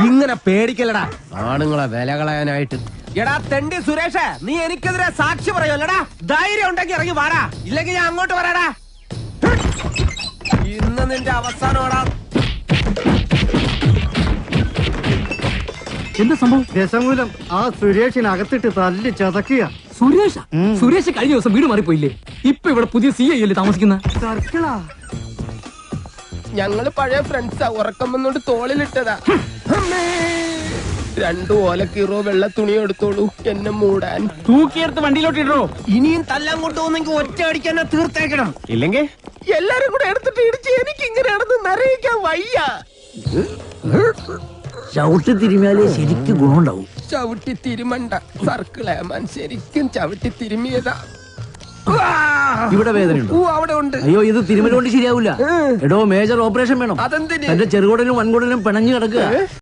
ഇങ്ങനെ പേടിക്കല്ലടാ ആണുങ്ങളെ വില കളയാനായിട്ട്. എടാ തെണ്ടി സുരേഷ്, നീ എനിക്കെതിരെ സാക്ഷി പറയുമല്ലടാ. ധൈര്യം ഉണ്ടെങ്കിൽ ഇറങ്ങി വാടാ, ഇല്ലെങ്കിൽ ഞാൻ അങ്ങോട്ട് വരാടാ. ഇന്ന് നിന്റെ അവസാനമാടാ. എന്താ സംഭവം? ദശമൂലം ആ സുരേഷിനകത്തിട്ട് തല്ലി ചതക്കുക. സുരേഷ് കഴിഞ്ഞ ദിവസം വീട് മാറിപ്പോയില്ലേ? ഇപ്പൊ ഇവിടെ പുതിയ CI അല്ലേ താമസിക്കുന്ന? സർക്കിളാ. ഞങ്ങള് പഴയ ഫ്രണ്ട്സാ. ഉറക്കം വന്നോണ്ട് തോളിലിട്ടതാ. 2 ഓലക്കീറോ വെള്ള തുണി എടുത്തോളൂ എന്നെ മൂടാൻ. തൂക്കിയെടുത്ത് വണ്ടിയിലോട്ട് ഇടോ. ഇനിയും തല്ലാൻ കൊണ്ടുപോകുന്നെങ്കിൽ ഒറ്റ അടിക്കാൻ തീർത്തേക്കണം, ഇല്ലെങ്കിൽ എല്ലാരും കൂടെ എടുത്തിട്ട് ഇടിച്ച് എനിക്ക് ഇങ്ങനെയാണെന്ന് നിറയിക്കാൻ വയ്യ. ചവിട്ടി തിരുമിയാലേ ശരിക്കും ഗുണമുണ്ടാവും. ചവിട്ടി തിരുമണ്ട സർക്കിളേമാൻ, ശരിക്കും ചവിട്ടി തിരുമിയതാ. ഇവിടെ വേദനയുണ്ടോ? അവിടെ ഉണ്ട്. അയ്യോ, ഇത് തിരുമല കൊണ്ട് ശരിയാവൂല. എടോ, മേജർ ഓപ്പറേഷൻ വേണം. അതെന്തിന്? എന്റെ ചെറുകുടലും വൻകുടലും പിണഞ്ഞു കിടക്കുക.